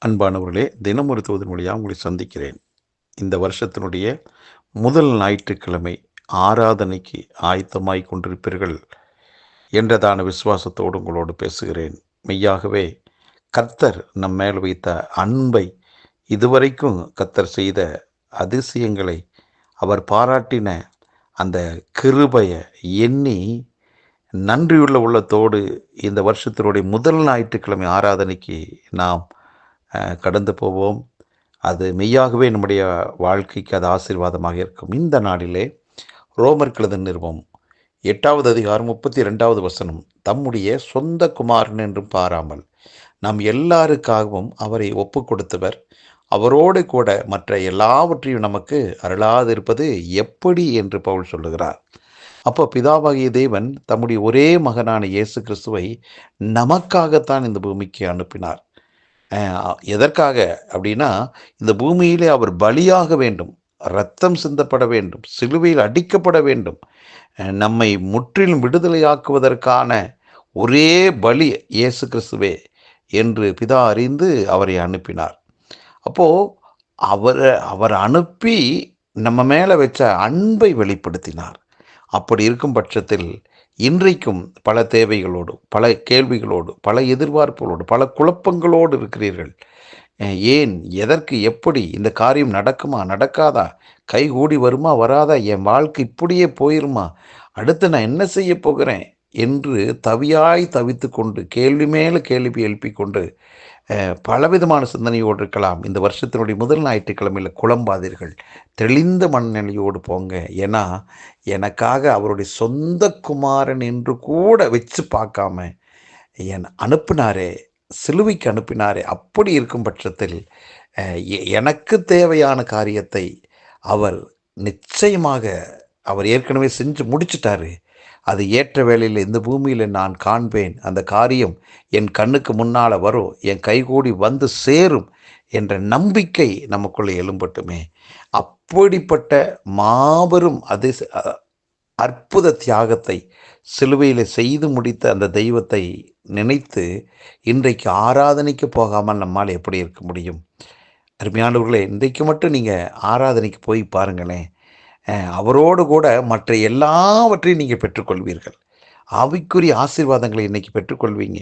அன்பானவர்களே, தினம் ஒரு தூதன் வழியாக உங்களை சந்திக்கிறேன். இந்த வருஷத்தினுடைய முதல் ஞாயிற்றுக்கிழமை ஆராதனைக்கு ஆயத்தமாய் கொண்டிருப்பீர்கள் என்றதான விசுவாசத்தோடு உங்களோடு பேசுகிறேன். மெய்யாகவே கர்த்தர் நம் மேல் வைத்த அன்பை, இதுவரைக்கும் கர்த்தர் செய்த அதிசயங்களை, அவர் பாராட்டின அந்த கிருபையை எண்ணி நன்றியுள்ள உள்ளத்தோடு இந்த வருஷத்தினுடைய முதல் ஞாயிற்றுக்கிழமை ஆராதனைக்கு நாம் கடந்து போவோம். அது மெய்யாகவே நம்முடைய வாழ்க்கைக்கு அது ஆசீர்வாதமாக இருக்கும். இந்த நாளிலே ரோமர் எழுதின நிருபம் 8வது அதிகாரம் 32வது வசனம், தம்முடைய சொந்த குமாரன் என்றும் பாராமல் நம் எல்லாருக்காகவும் அவரை ஒப்பு கொடுத்தவர் அவரோடு கூட மற்ற எல்லாவற்றையும் நமக்கு அருளாதிருப்பது எப்படி என்று பவுல் சொல்லுகிறார். அப்போ பிதாவாகிய தேவன் தம்முடைய ஒரே மகனான இயேசு கிறிஸ்துவை நமக்காகத்தான் இந்த பூமிக்கு அனுப்பினார். எதற்காக அப்படின்னா, இந்த பூமியிலே அவர் பலியாக வேண்டும், இரத்தம் சிந்தப்பட வேண்டும், சிலுவையில் அடிக்கப்பட வேண்டும், நம்மை முற்றிலும் விடுதலையாக்குவதற்கான ஒரே பலி இயேசு கிறிஸ்துவே என்று பிதா அறிந்து அவரை அனுப்பினார். அப்போது அவர் அனுப்பி நம்ம மேலே வச்ச அன்பை வெளிப்படுத்தினார். அப்படி இருக்கும் பட்சத்தில் இன்றைக்கும் பல தேவைகளோடு, பல கேள்விகளோடு, பல எதிர்பார்ப்புகளோடு, பல குழப்பங்களோடு இருக்கிறீர்கள். ஏன், எதற்கு, எப்படி, இந்த காரியம் நடக்குமா, நடக்காதா, கைகூடி வருமா, வராதா, என் வாழ்க்கை இப்படியே போயிருமா, அடுத்து நான் என்ன செய்ய போகிறேன் என்று தவித்து கொண்டு கேள்வி மேலே கேள்வி எழுப்பி கொண்டு பலவிதமான சிந்தனையோடு இருக்கலாம். இந்த வருஷத்தினுடைய முதல் ஞாயிற்றுக்கிழமையில் குழம்பாதீர்கள், தெளிந்த மனநிலையோடு போங்க. ஏன்னா எனக்காக அவருடைய சொந்த குமாரன் என்று கூட வச்சு பார்க்காம அனுப்பினாரே, சிலுவைக்கு அனுப்பினாரே. அப்படி இருக்கும் பட்சத்தில் எனக்கு தேவையான காரியத்தை அவர் நிச்சயமாக அவர் ஏற்கனவே செஞ்சு முடிச்சிட்டாரு. அது ஏற்ற வேளையில் இந்த பூமியில் நான் காண்பேன், அந்த காரியம் என் கண்ணுக்கு முன்னால் வரும், என் கைகூடி வந்து சேரும் என்ற நம்பிக்கை நமக்குள்ளே எழும்பட்டுமே. அப்படிப்பட்ட மாபெரும் அற்புத தியாகத்தை சிலுவையில் செய்து முடித்த அந்த தெய்வத்தை நினைத்து இன்றைக்கு ஆராதனைக்கு போகாமல் நம்மால் எப்படி இருக்க முடியும்? அருமையானவர்களே, இன்றைக்கு மட்டும் நீங்கள் ஆராதனைக்கு போய் பாருங்களேன். அவரோடு கூட மற்ற எல்லாவற்றையும் நீங்கள் பெற்றுக்கொள்வீர்கள். ஆவிக்குரிய ஆசீர்வாதங்களை இன்றைக்கி பெற்றுக்கொள்வீங்க.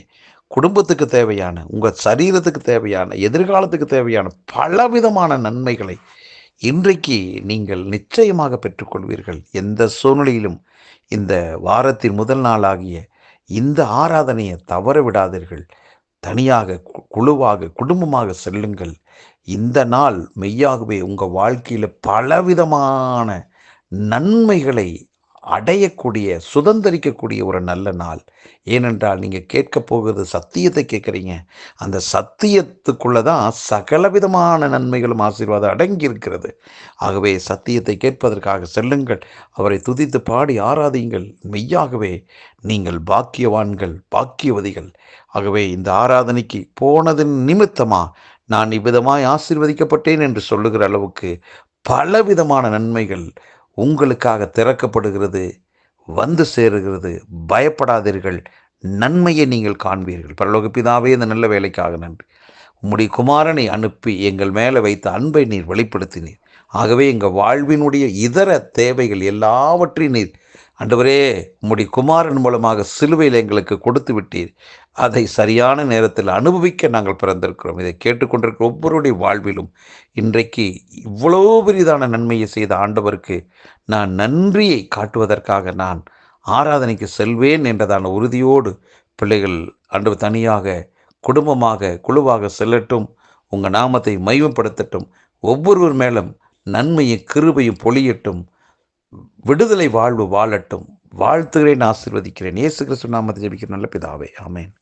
குடும்பத்துக்கு தேவையான, உங்கள் சரீரத்துக்கு தேவையான, எதிர்காலத்துக்கு தேவையான பலவிதமான நன்மைகளை இன்றைக்கு நீங்கள் நிச்சயமாக பெற்றுக்கொள்வீர்கள். எந்த சூழ்நிலையிலும் இந்த வாரத்தின் முதல் நாளாகிய இந்த ஆராதனையை தவற விடாதீர்கள். தனியாக, குழுவாக, குடும்பமாக செல்லுங்கள். இந்த நாள் மெய்யாகவே உங்கள் வாழ்க்கையில் பலவிதமான நன்மைகளை அடையக்கூடிய, சுதந்திரிக்கக்கூடிய ஒரு நல்ல நாள். ஏனென்றால் நீங்கள் கேட்க போகிறது சத்தியத்தை கேட்குறீங்க. அந்த சத்தியத்துக்குள்ளே தான் சகலவிதமான நன்மைகளும் ஆசீர்வாதம் அடங்கி இருக்கிறது. ஆகவே சத்தியத்தை கேட்பதற்காக செல்லுங்கள். அவரை துதித்து பாடி ஆராதியுங்கள். மெய்யாகவே நீங்கள் பாக்கியவான்கள், பாக்கியவதிகள். ஆகவே இந்த ஆராதனைக்கு போனதின் நிமித்தமாக நான் இவ்விதமாய் ஆசீர்வதிக்கப்பட்டேன் என்று சொல்லுகிற அளவுக்கு பலவிதமான நன்மைகள் உங்களுக்காக திறக்கப்படுகிறது, வந்து சேருகிறது. பயப்படாதீர்கள், நன்மையை நீங்கள் காண்பீர்கள். பரலோக பிதாவே, இந்த நல்ல வேலைக்காக நன்றி. உம்முடைய குமாரனை அனுப்பி எங்கள் மேலே வைத்த அன்பை நீர் வெளிப்படுத்தினீர். ஆகவே எங்கள் வாழ்வினுடைய இதர தேவைகள் எல்லாவற்றையும் நீர் ஆண்டவரே உம்முடைய குமாரன் மூலமாக சிலுவையில் எங்களுக்கு கொடுத்து விட்டீர். அதை சரியான நேரத்தில் அனுபவிக்க நாங்கள் பிறந்திருக்கிறோம். இதை கேட்டுக்கொண்டிருக்கிற ஒவ்வொருடைய வாழ்விலும் இன்றைக்கு இவ்வளோ பெரிதான நன்மையை செய்த ஆண்டவருக்கு நான் நன்றியை காட்டுவதற்காக நான் ஆராதனைக்கு செல்வேன் என்றதான உறுதியோடு பிள்ளைகள் ஆண்டவர் தனியாக, குடும்பமாக, குழுவாக செல்லட்டும். உங்கள் நாமத்தை மகிமைப்படுத்தட்டும். ஒவ்வொருவர் மேலும் நன்மையும் கிருபையும் பொழியட்டும். விடுதலை வாழ்வு வாழட்டும். வாழ்த்துகிறேன், ஆசீர்வதிக்கிறேன். இயேசு கிறிஸ்து நாமத்தை ஜெபிக்கிறேன் நல்ல பிதாவே, ஆமென்.